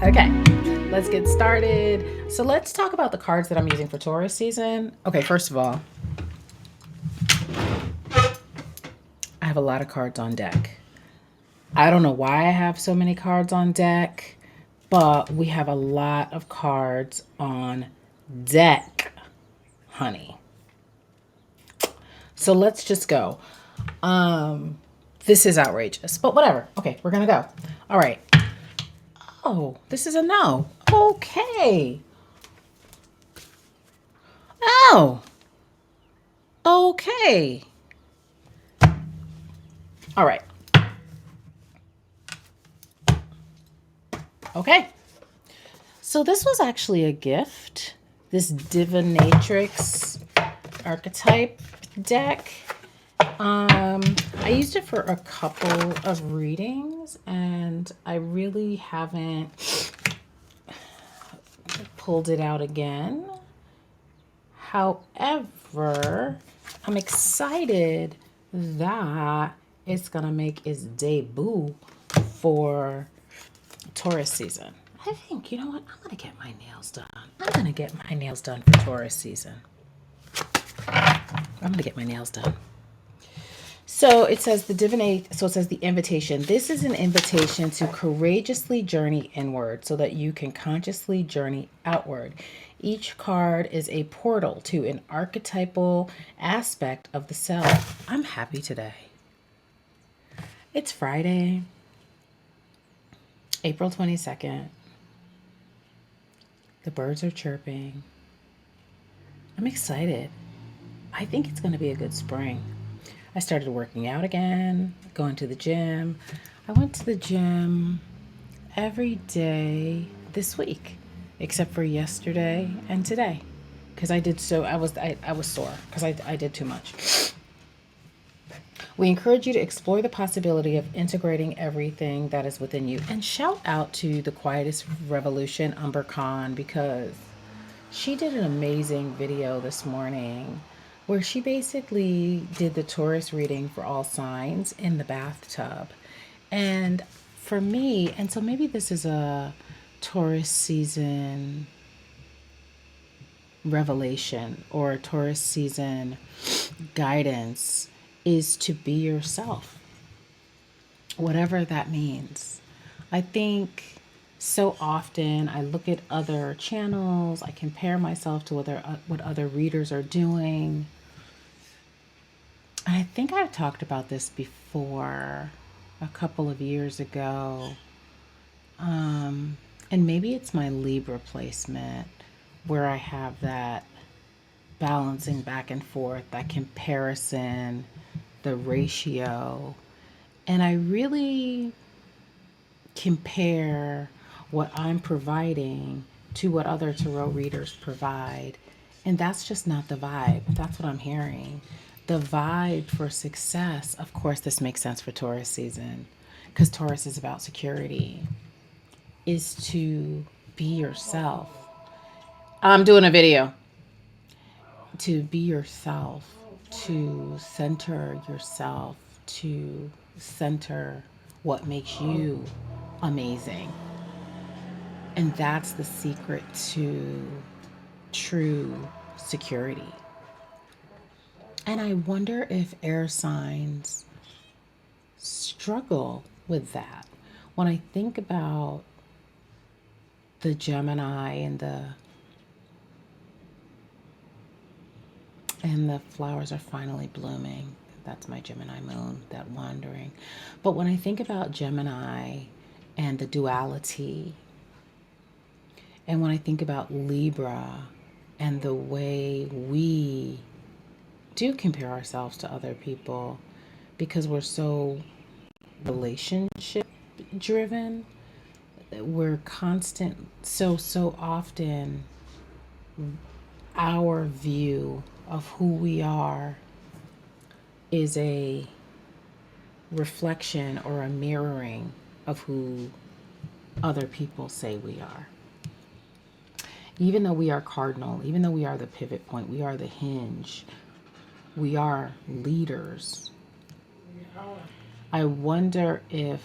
Okay, let's get started. So let's talk about the cards that I'm using for Taurus season. Okay, first of all, I have a lot of cards on deck. I don't know why I have so many cards on deck, but we have a lot of cards on deck, honey. So let's just go. This is outrageous, but whatever. Okay, we're gonna go. All right. Oh, this is a no. Okay. Oh, okay. All right. Okay. So this was actually a gift. This Divinatrix archetype deck. I used it for a couple of readings and I really haven't pulled it out again. However, I'm excited that it's gonna make its debut for Taurus season. I think, you know what? I'm gonna get my nails done. I'm gonna get my nails done for Taurus season. I'm gonna get my nails done. So it says the divinate, so it says the invitation. This is an invitation to courageously journey inward so that you can consciously journey outward. Each card is a portal to an archetypal aspect of the self. I'm happy today. It's Friday, April 22nd. The birds are chirping. I'm excited. I think it's going to be a good spring. I started working out again, going to the gym. I went to the gym every day this week, except for yesterday and today, because I was sore because I did too much. We encourage you to explore the possibility of integrating everything that is within you. And shout out to the Quietest Revolution, Umber Khan, because she did an amazing video this morning where she basically did the Taurus reading for all signs in the bathtub. And for me, and so maybe this is a Taurus season revelation or a Taurus season guidance, is to be yourself, whatever that means. I think so often I look at other channels, I compare myself to what other readers are doing. And I think I've talked about this before a couple of years ago. And maybe it's my Libra placement where I have that balancing back and forth, that comparison, the ratio. And I really compare what I'm providing to what other tarot readers provide. And that's just not the vibe. That's what I'm hearing. The vibe for success, of course, this makes sense for Taurus season because Taurus is about security, is to be yourself. I'm doing a video. To be yourself, to center yourself, to center what makes you amazing. And that's the secret to true security. And I wonder if air signs struggle with that. When I think about the Gemini and the flowers are finally blooming. That's my Gemini moon, that wandering. But when I think about Gemini and the duality, and when I think about Libra and the way we do compare ourselves to other people because we're so relationship driven, we're so often our view of who we are is a reflection or a mirroring of who other people say we are. Even though we are cardinal, even though we are the pivot point, we are the hinge, we are leaders. I wonder if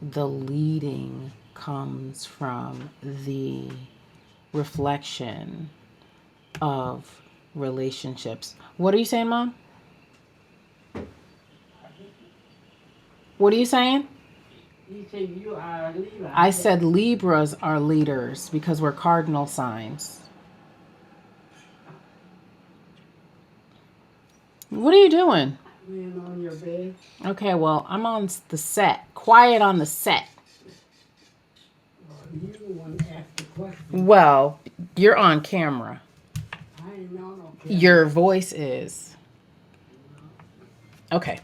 the leading comes from the reflection of relationships. What are you saying, Mom? What are you saying? You said you are a Libra. I said Libras are leaders because we're cardinal signs. What are you doing? Laying on your bed. Okay, well, I'm on the set. Quiet on the set. You the one that asked the question. Well, you're on camera. I ain't on no camera. Your voice is. Okay,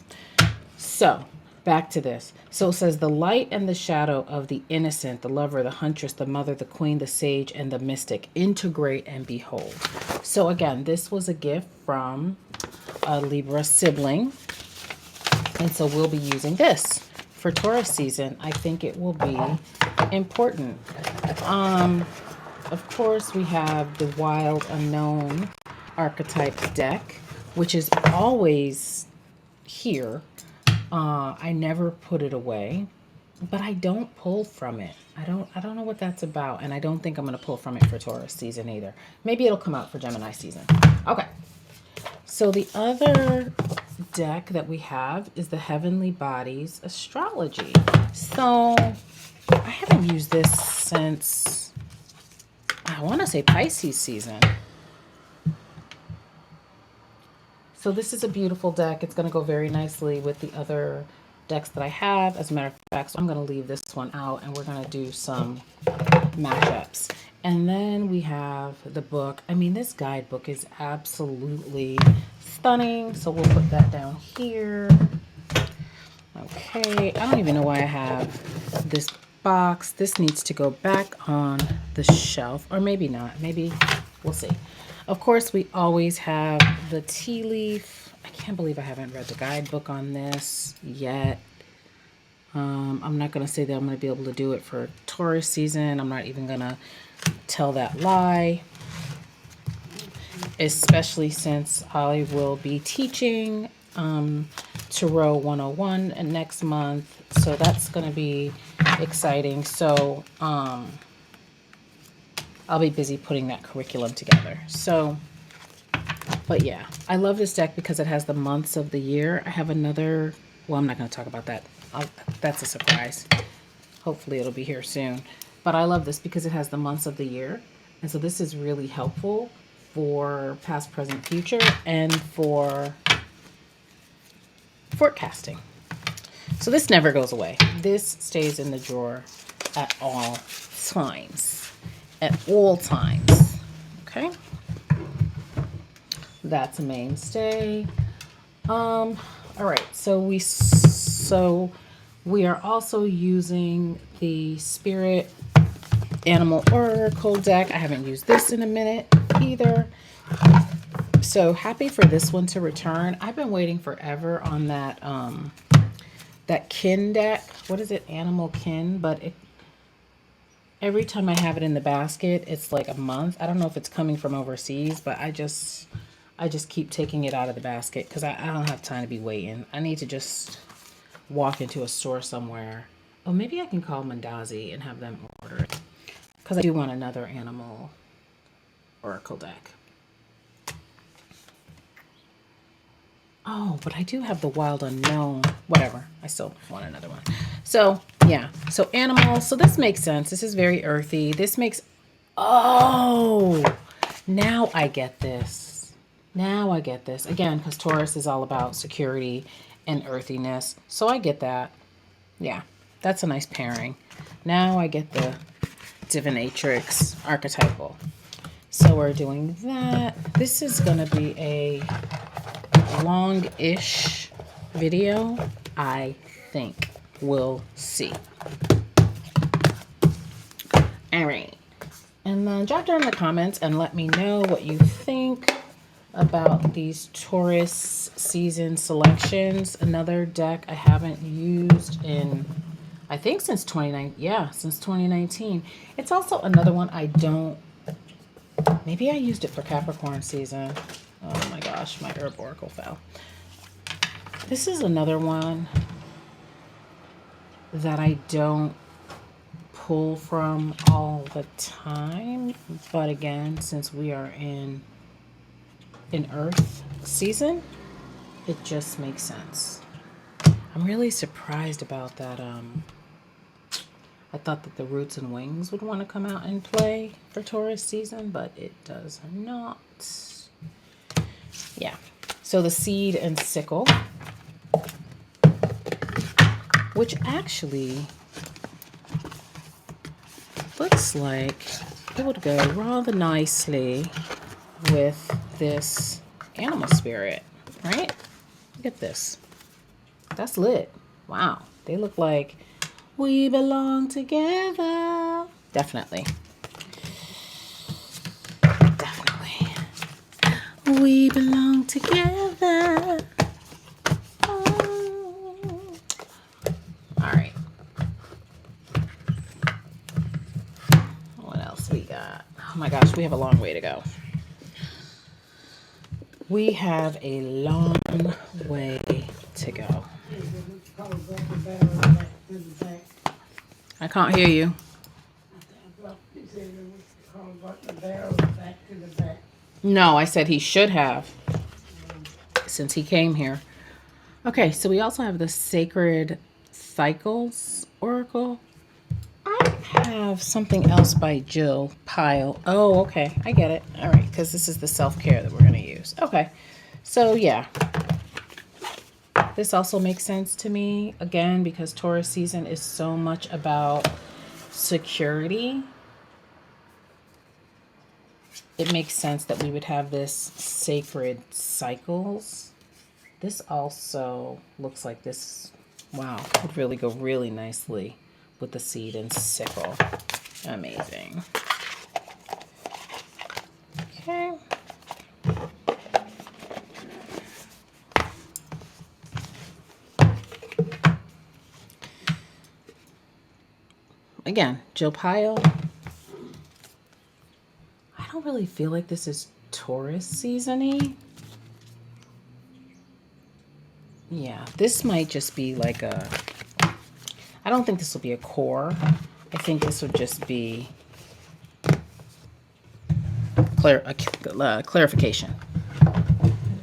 so back to this. So it says the light and the shadow of the innocent, the lover, the huntress, the mother, the queen, the sage, and the mystic integrate and behold. So again, this was a gift from a Libra sibling. And so we'll be using this for Taurus season. I think it will be important. Of course, we have the Wild Unknown archetype deck, which is always here. I never put it away, but I don't pull from it. I don't know what that's about, and I don't think I'm going to pull from it for Taurus season either. Maybe it'll come out for Gemini season. Okay. So the other deck that we have is the Heavenly Bodies Astrology. So I haven't used this since, I want to say Pisces season. So this is a beautiful deck. It's going to go very nicely with the other decks that I have. As a matter of fact, so I'm going to leave this one out and we're going to do some matchups. And then we have the book. I mean, this guidebook is absolutely stunning. So we'll put that down here. Okay, I don't even know why I have this box. This needs to go back on the shelf, or maybe not. Maybe we'll see. Of course, we always have the tea leaf. I can't believe I haven't read the guidebook on this yet. I'm not going to say that I'm going to be able to do it for Taurus season. I'm not even going to tell that lie, especially since I will be teaching Tarot 101 next month. So that's going to be exciting. So I'll be busy putting that curriculum together. So, but yeah, I love this deck because it has the months of the year. I have another, well, I'm not going to talk about that. That's a surprise. Hopefully it'll be here soon. But I love this because it has the months of the year. And so this is really helpful for past, present, future, and for forecasting. So this never goes away. This stays in the drawer at all times. At all times. Okay? That's a mainstay. All right. So we are also using the Spirit Animal Oracle deck. I haven't used this in a minute either. So happy for this one to return. I've been waiting forever on that that kin deck. What is it? Animal kin, but every time I have it in the basket, it's like a month. I don't know if it's coming from overseas, but I just keep taking it out of the basket because I don't have time to be waiting. I need to just walk into a store somewhere. Oh, maybe I can call Mandazi and have them order it because I do want another animal oracle deck. Oh, but I do have the Wild Unknown. Whatever. I still want another one. So, yeah. So, animals. So, this makes sense. This is very earthy. This makes... Oh! Now I get this. Now I get this. Again, because Taurus is all about security and earthiness. So, I get that. Yeah. That's a nice pairing. Now I get the Divinatrix archetypal. So, we're doing that. This is going to be a long-ish video, I think. We'll see. All right. And then drop down in the comments and let me know what you think about these Taurus season selections. Another deck I haven't used in, I think since 2019. Yeah, since 2019. It's also another one I don't, maybe I used it for Capricorn season. Oh my gosh, my herb oracle fell. This is another one that I don't pull from all the time, but again, since we are in an earth season, it just makes sense. I'm really surprised about that. I thought that the roots and wings would want to come out and play for Taurus season, but it does not. Yeah. So the seed and sickle, which actually looks like it would go rather nicely with this animal spirit, right? Look at this. That's lit. Wow. They look like we belong together. Definitely. Definitely. We belong together. All right. What else we got? Oh my gosh, we have a long way to go. We have a long way to go. I can't hear you. No, I said he should have, since he came here. Okay, so we also have the Sacred Cycles Oracle. I have something else by Jill Pyle. Oh, okay, I get it. All right, because this is the self-care that we're going to use. Okay, so yeah. This also makes sense to me, again, because Taurus season is so much about security. It makes sense that we would have this Sacred Cycles. This also looks like this, wow, would really go really nicely with the seed and sickle. Amazing. Okay. Again, Jill Pyle. I don't really feel like this is Taurus season-y. Yeah, this might just be like a, I don't think this will be a core. I think this would just be clarification.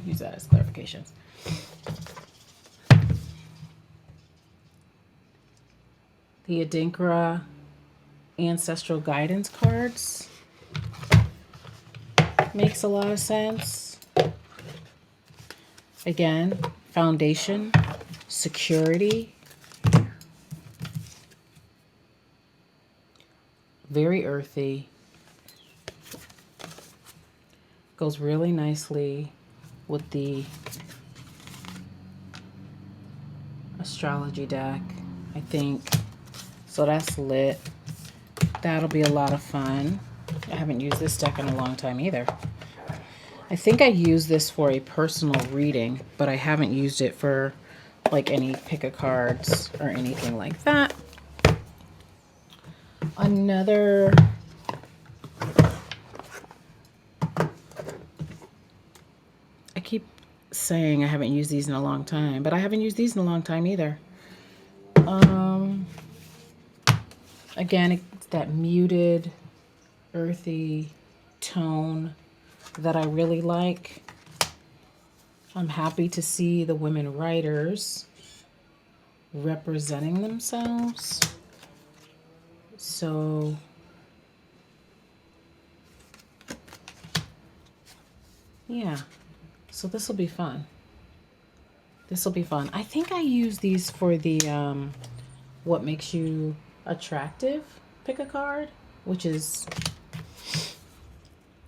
Use that as clarification. The Adinkra Ancestral Guidance cards makes a lot of sense. Again, foundation, security, very earthy, goes really nicely with the astrology deck, I think. So that's lit. That'll be a lot of fun. I haven't used this deck in a long time either. I think I used this for a personal reading, but I haven't used it for like any pick of cards or anything like that. Another I keep saying I haven't used these in a long time, but I haven't used these in a long time either. Again, it's that muted, earthy tone that I really like. I'm happy to see the women writers representing themselves. So yeah, so this will be fun. This will be fun. I think I use these for the what makes you attractive pick a card, which is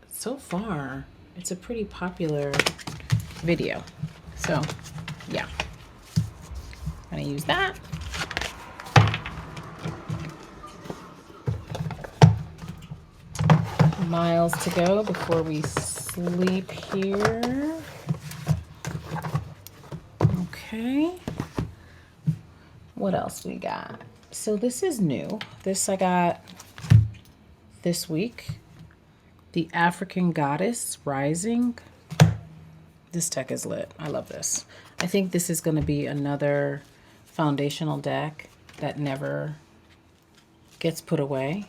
so far it's a pretty popular video. So yeah, I'm gonna use that. Miles to go before we sleep here. Okay, what else we got? So this is new. This I got this week. The African Goddess Rising. This deck is lit. I love this. I think this is going to be another foundational deck that never gets put away.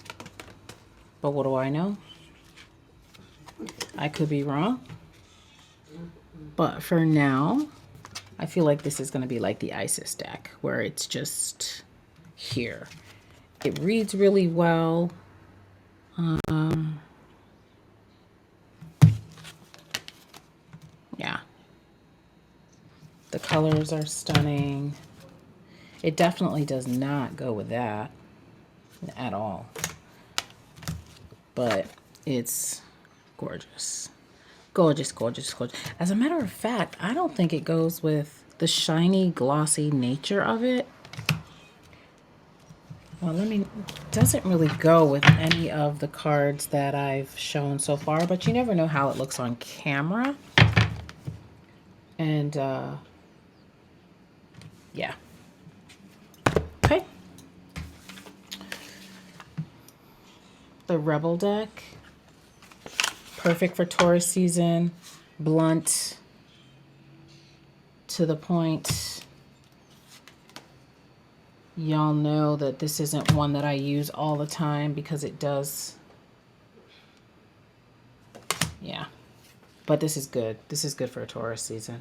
But what do I know? I could be wrong. But for now, I feel like this is going to be like the ISIS deck, where it's just here. It reads really well. Yeah. The colors are stunning. It definitely does not go with that at all. But it's gorgeous. Gorgeous, gorgeous, gorgeous. As a matter of fact, I don't think it goes with the shiny, glossy nature of it. Well, doesn't really go with any of the cards that I've shown so far, but you never know how it looks on camera. And, yeah. Okay. The Rebel deck. Perfect for Taurus season. Blunt. To the point. Y'all know that this isn't one that I use all the time because it does. Yeah. But this is good. This is good for a Taurus season.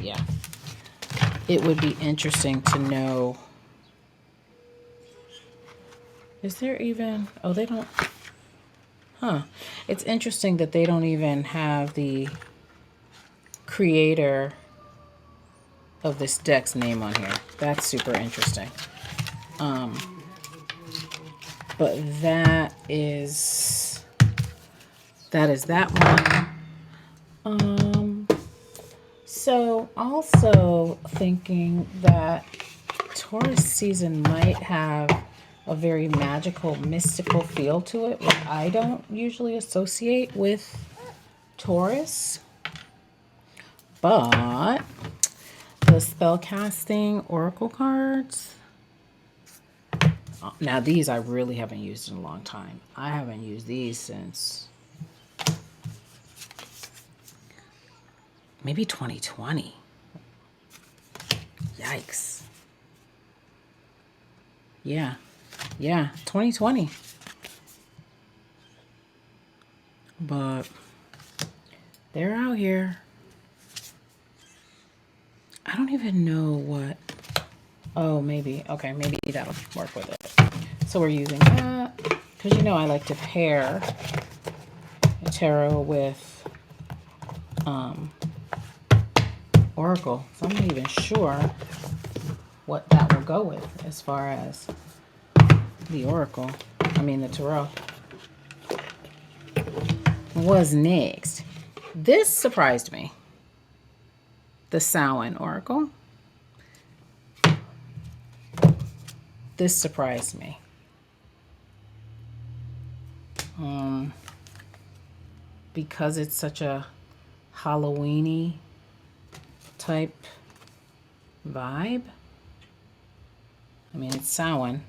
Yeah. It would be interesting to know. Is there even... Oh, they don't... Huh. It's interesting that they don't even have the creator of this deck's name on here. That's super interesting. But that is that one. So also thinking that Taurus season might have a very magical, mystical feel to it, which I don't usually associate with Taurus. But the spellcasting oracle cards. Now these I really haven't used in a long time. I haven't used these since maybe 2020. Yikes. Yeah. Yeah, 2020. But they're out here. I don't even know what. Oh, maybe. Okay, maybe that'll work with it. So we're using that. Because you know I like to pair tarot with oracle. So I'm not even sure what that will go with as far as the oracle. I mean the tarot. What's next? This surprised me. The Samhain oracle. This surprised me. Because it's such a Halloween-y type vibe. I mean, it's Samhain,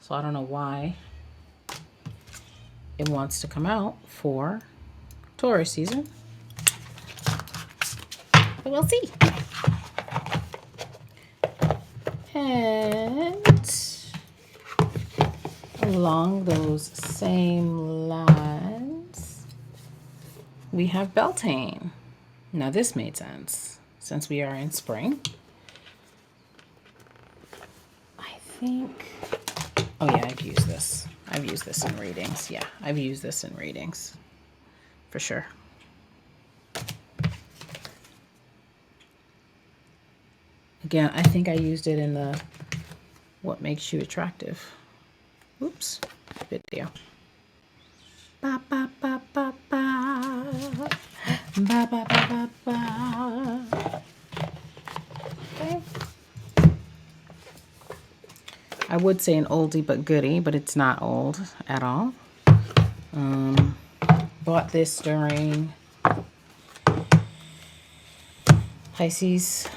so I don't know why it wants to come out for Taurus season, but we'll see. And along those same lines, we have Beltane. Now this made sense since we are in spring. I think, oh yeah, I've used this. I've used this in readings. Yeah, I've used this in readings for sure. Again, I think I used it in the What Makes You Attractive. Oops, video. Ba ba ba ba ba. Ba ba ba ba ba. Okay. I would say an oldie but goodie, but it's not old at all. Bought this during Pisces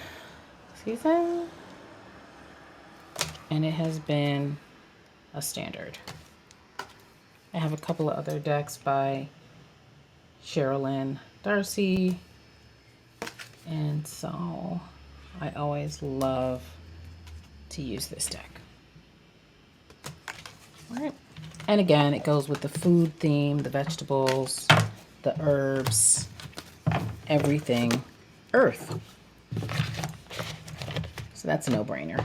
season, and it has been a standard. I have a couple of other decks by Sherilyn Darcy, and so I always love to use this deck. Right. And again, it goes with the food theme, the vegetables, the herbs, everything earth. So that's a no-brainer.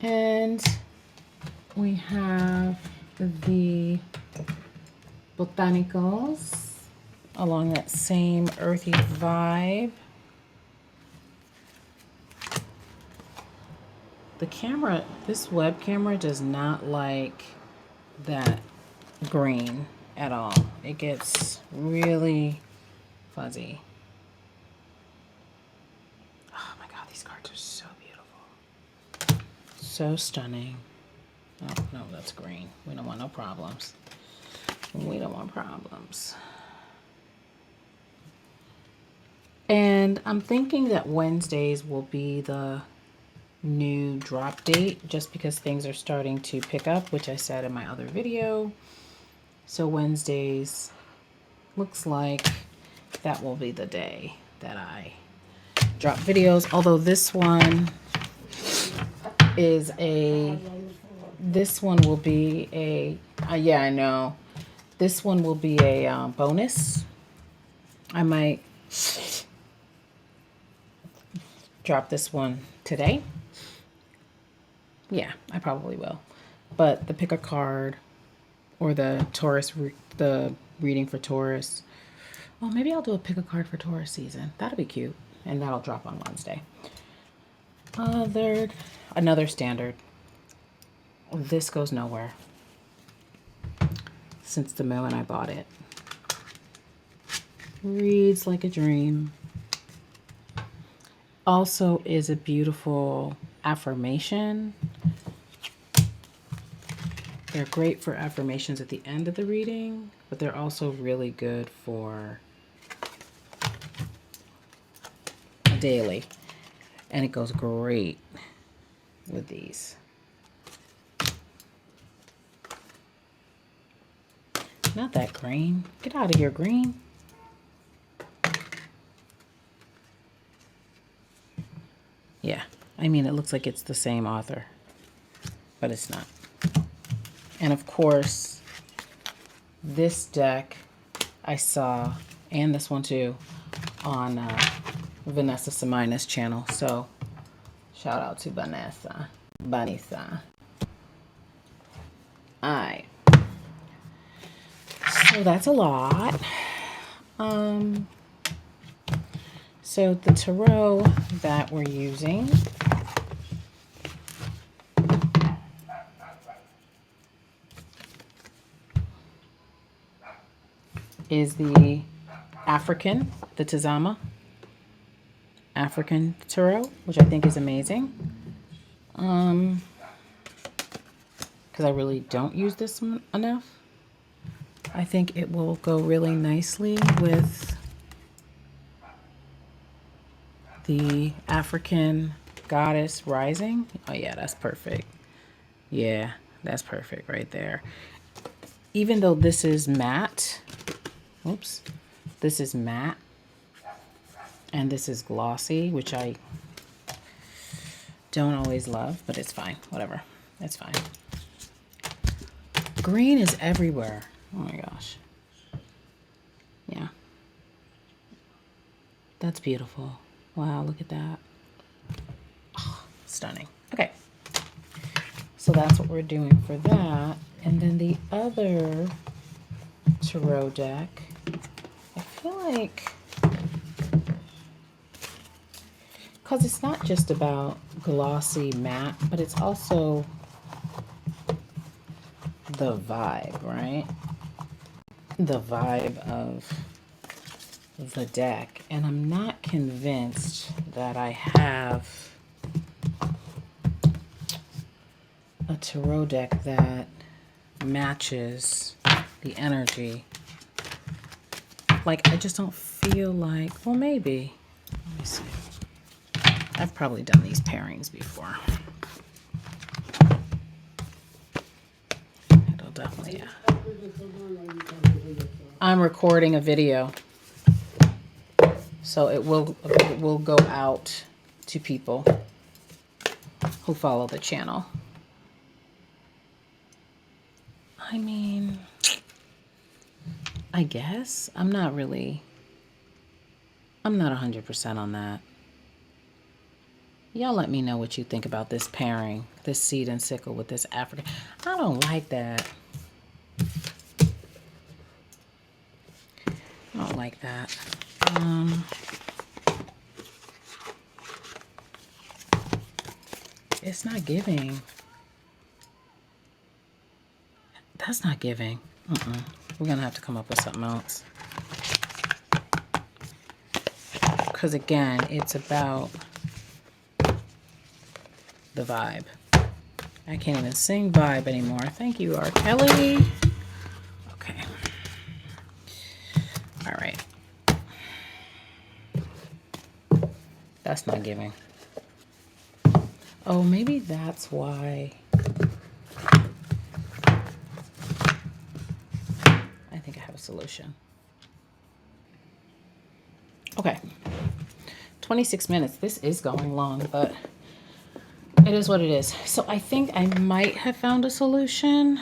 And we have the botanicals along that same earthy vibe. The camera, this web camera does not like that green at all. It gets really fuzzy. Oh my God, these cards are so beautiful. So stunning. Oh, no, that's green. We don't want no problems. We don't want problems. And I'm thinking that Wednesdays will be the new drop date just because things are starting to pick up, which I said in my other video. So Wednesdays looks like that will be the day that I drop videos. Although this one is this one will be a, yeah, I know. This one will be a bonus. I might drop this one today. Yeah, I probably will. But the pick a card or the Taurus, the reading for Taurus. Well, maybe I'll do a pick a card for Taurus season. That'll be cute. And that'll drop on Wednesday. Another standard. This goes nowhere since the moment I bought it. Reads like a dream. Also is a beautiful affirmation. They're great for affirmations at the end of the reading, but they're also really good for daily. And it goes great with these. Not that green. Get out of here, green. Yeah, I mean, it looks like it's the same author, but it's not. And of course, this deck I saw, and this one too, on Vanessa Samina's channel. So shout out to Vanessa. Alright. So that's a lot. So the tarot that we're using is the African, the Tazama African tarot, which I think is amazing. Because I really don't use this one enough. I think it will go really nicely with the African Goddess Rising. Oh yeah, that's perfect. Yeah, that's perfect right there. Even though this is matte, oops, this is matte and this is glossy, which I don't always love, but it's fine. Whatever, it's fine. Green is everywhere. Oh my gosh. Yeah. That's beautiful. Wow, look at that. Oh, stunning. Okay. So that's what we're doing for that. And then the other tarot deck, I feel like, because it's not just about glossy matte, but it's also the vibe, right? The vibe of the deck. And I'm not convinced that I have a tarot deck that matches the energy. Like, I just don't feel like, well, maybe. Let me see. I've probably done these pairings before. It'll definitely, yeah. I'm recording a video, so it will go out to people who follow the channel. I mean, I guess. I'm not 100% on that. Y'all let me know what you think about this pairing, this seed and sickle with this African. I don't like that. I don't like that. It's not giving. That's not giving. We're going to have to come up with something else. Because again, it's about the vibe. I can't even sing vibe anymore. Thank you, R. Kelly. Okay. All right. That's not giving. Oh, maybe that's why. I think I have a solution. Okay. 26 minutes. This is going long, but it is what it is. So I think I might have found a solution.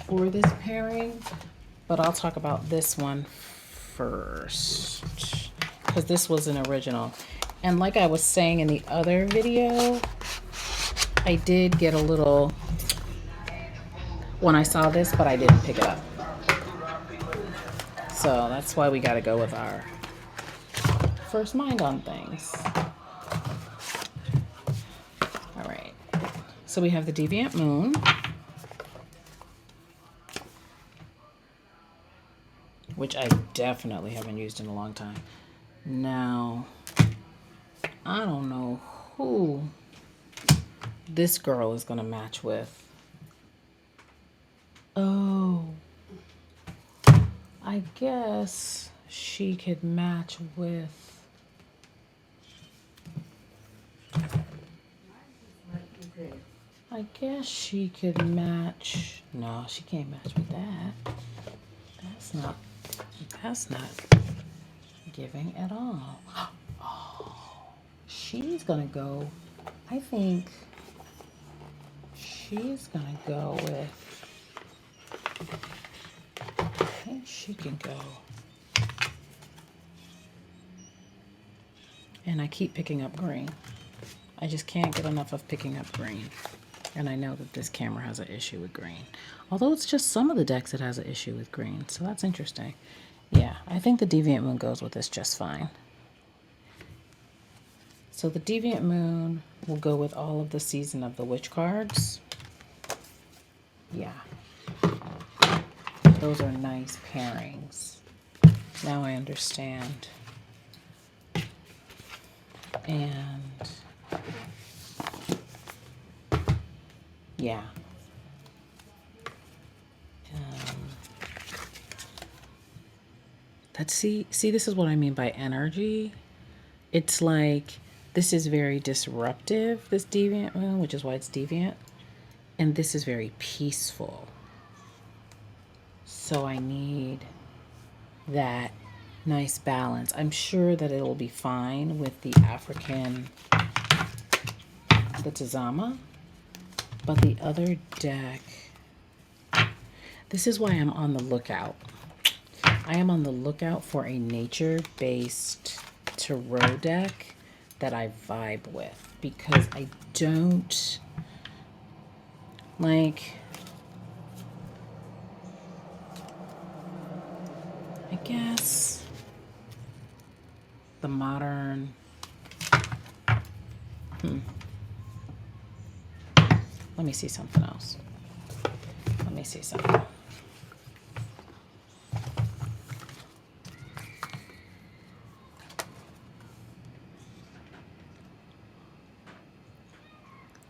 For this pairing, but I'll talk about this one first because this was an original. And like I was saying in the other video, I did get a little when I saw this, but I didn't pick it up. So that's why we got to go with our first mind on things. All right. So we have the Deviant Moon, which I definitely haven't used in a long time. Now, I don't know who this girl is going to match with. Oh, I guess she could match with... I guess she could match... No, she can't match with that. That's not giving at all. Oh, she's gonna go... I think she's gonna go with... I think she can go. And I keep picking up green. I just can't get enough of picking up green. And I know that this camera has an issue with green. Although it's just some of the decks that has an issue with green. So that's interesting. Yeah, I think the Deviant Moon goes with this just fine. So the Deviant Moon will go with all of the Season of the Witch cards. Yeah. Those are nice pairings. Now I understand. And yeah. See, this is what I mean by energy. It's like, this is very disruptive, this Deviant Moon, which is why it's Deviant. And this is very peaceful. So I need that nice balance. I'm sure that it'll be fine with the African, the Tazama. But the other deck, this is why I'm on the lookout. I am on the lookout for a nature-based tarot deck that I vibe with, because I don't like, I guess, the modern, let me see something else. Let me see something.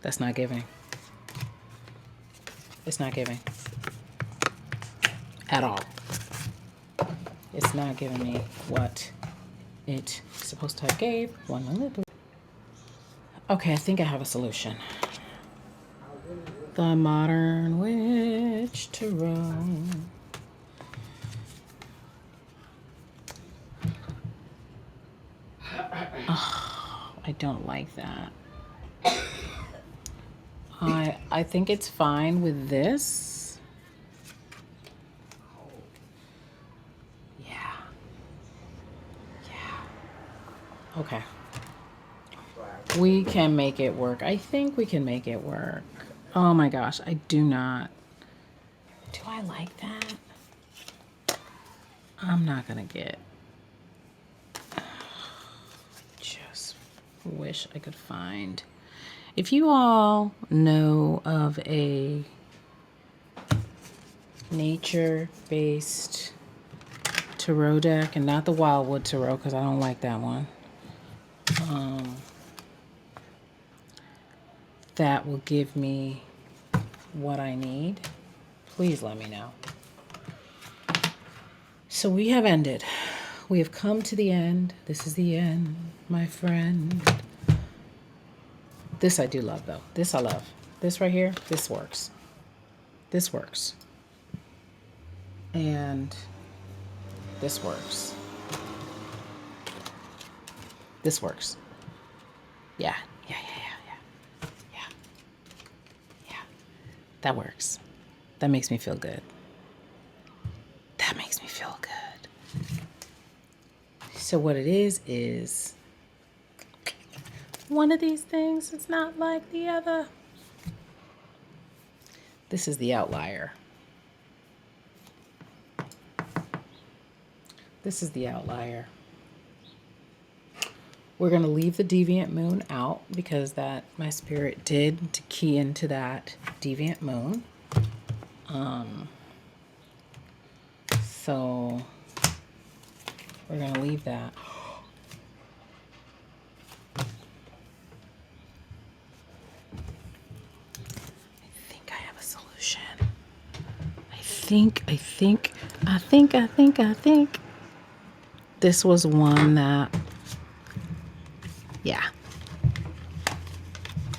That's not giving. It's not giving. At all. It's not giving me what it's supposed to have gave. One minute. Okay, I think I have a solution. The Modern Witch Tarot. Oh, I don't like that. I think it's fine with this. Yeah. Yeah. Okay. We can make it work. I think we can make it work. Oh my gosh, I do not. Do I like that? I'm not gonna get. Just wish I could find. If you all know of a nature-based tarot deck, and not the Wildwood Tarot, because I don't like that one, that will give me what I need, please let me know. So we have ended. We have come to the end. This is the end, my friend. This I do love, though. This I love. This right here, this works. This works. And this works. This works. Yeah. Yeah. That works. That makes me feel good. That makes me feel good. So what it is one of these things is not like the other. This is the outlier. This is the outlier. We're going to leave the deviant moon out because that my spirit did to key into that deviant moon. So we're going to leave that. I think I have a solution. I think. This was one that, yeah.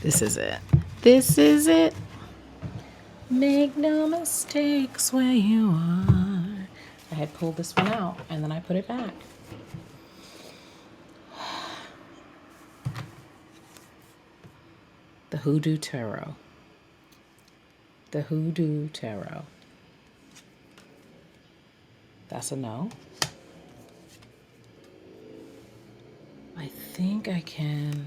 This is it. This is it. Make no mistakes where you are. I had pulled this one out and then I put it back. The Hoodoo Tarot. The Hoodoo Tarot. That's a no. I think I can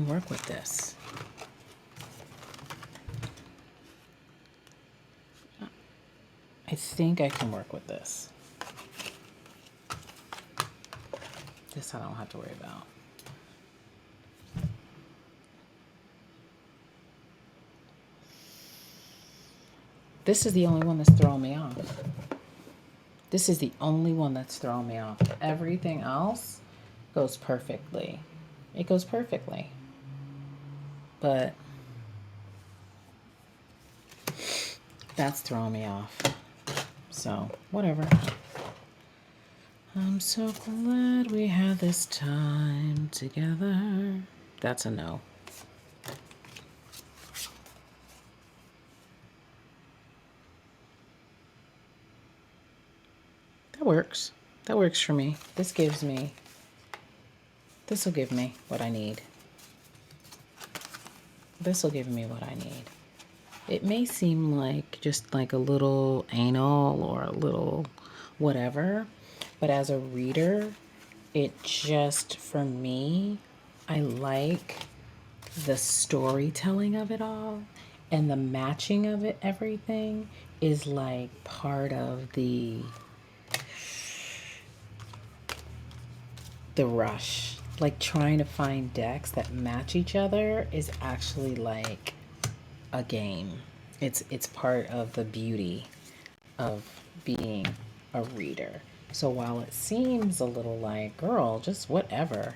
work with this. I think I can work with this. This I don't have to worry about. This is the only one that's throwing me off. This is the only one that's throwing me off. Everything else goes perfectly. It goes perfectly. But that's throwing me off. So, whatever. I'm so glad we had this time together. That's a no. That works. That works for me. This will give me what I need. This will give me what I need. It may seem like just like a little anal or a little whatever, but as a reader, it just, for me, I like the storytelling of it all, and the matching of it, everything is like part of the rush. Like trying to find decks that match each other is actually like a game. It's part of the beauty of being a reader. So while it seems a little like, girl, just whatever,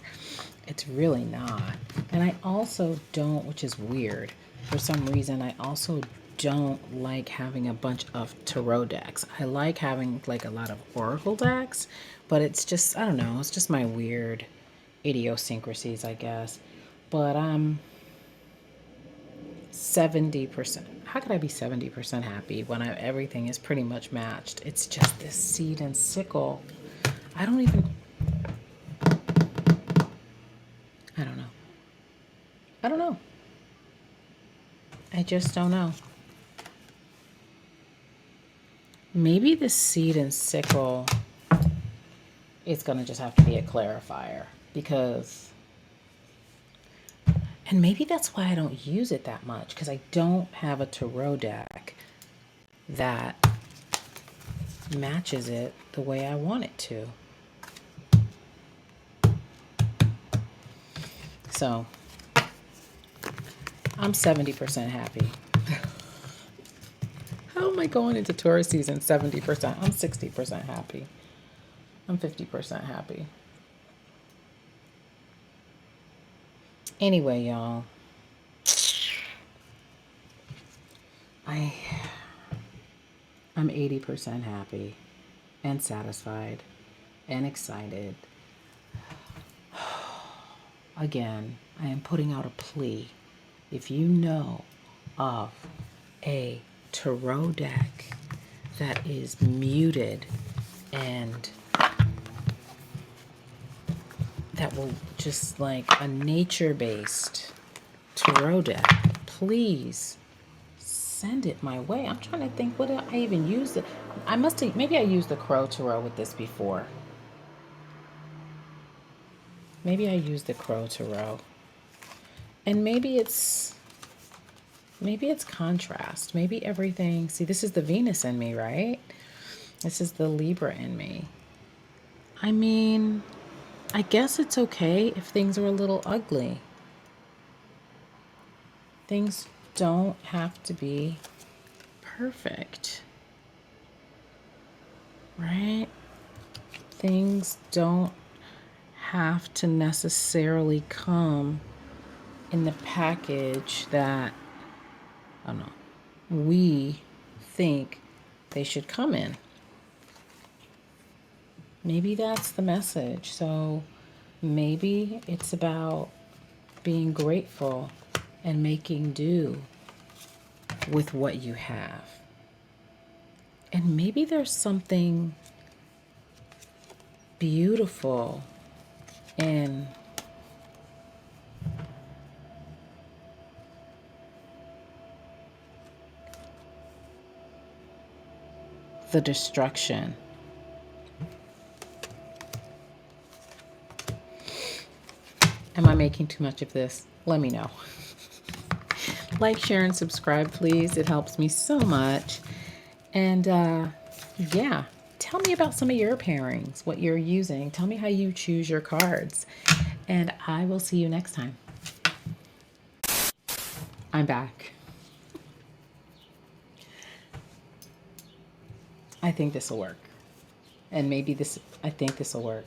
it's really not. And I also don't, which is weird, for some reason, I also don't like having a bunch of tarot decks. I like having like a lot of oracle decks, but it's just, I don't know, it's just my weird idiosyncrasies, I guess. But 70%. How could I be 70% happy when everything is pretty much matched? It's just this seed and sickle. I don't know. I just don't know. Maybe the seed and sickle, it's going to just have to be a clarifier because, and maybe that's why I don't use it that much, because I don't have a tarot deck that matches it the way I want it to. So I'm 70% happy. How am I going into Taurus season 70%? I'm 60% happy. I'm 50% happy. Anyway, y'all, I'm 80% happy and satisfied and excited. Again, I am putting out a plea. If you know of a tarot deck that is muted and that will just like a nature-based tarot deck, please send it my way. I'm trying to think, what did I even use it? I must have, maybe I used the Crow Tarot with this before. Maybe I used the Crow Tarot. And maybe it's contrast. Maybe everything, see, this is the Venus in me, right? This is the Libra in me. I mean, I guess it's okay if things are a little ugly. Things don't have to be perfect, right? Things don't have to necessarily come in the package that, I don't know, we think they should come in. Maybe that's the message. So maybe it's about being grateful and making do with what you have. And maybe there's something beautiful in the destruction. Am I making too much of this? Let me know. Like, share, and subscribe, please. It helps me so much. And yeah, tell me about some of your pairings, what you're using. Tell me how you choose your cards. And I will see you next time. I'm back. I think this will work. And maybe this, I think this will work.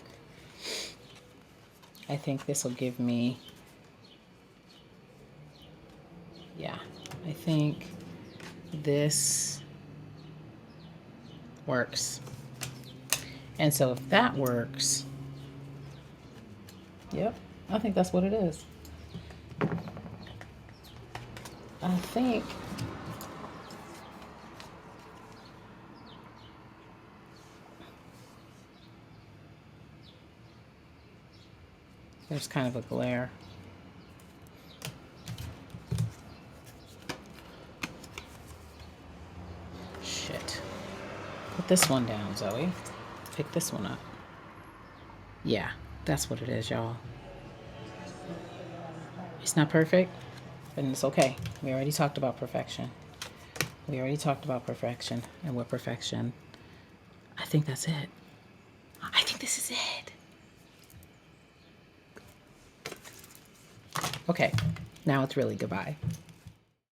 I think this will give me, yeah, I think this works. And so if that works, yep, I think that's what it is. I think there's kind of a glare. Shit. Put this one down, Zoe. Pick this one up. Yeah, that's what it is, y'all. It's not perfect, but it's okay. We already talked about perfection. We already talked about perfection and what perfection. I think that's it. I think this is it. Okay, now it's really goodbye.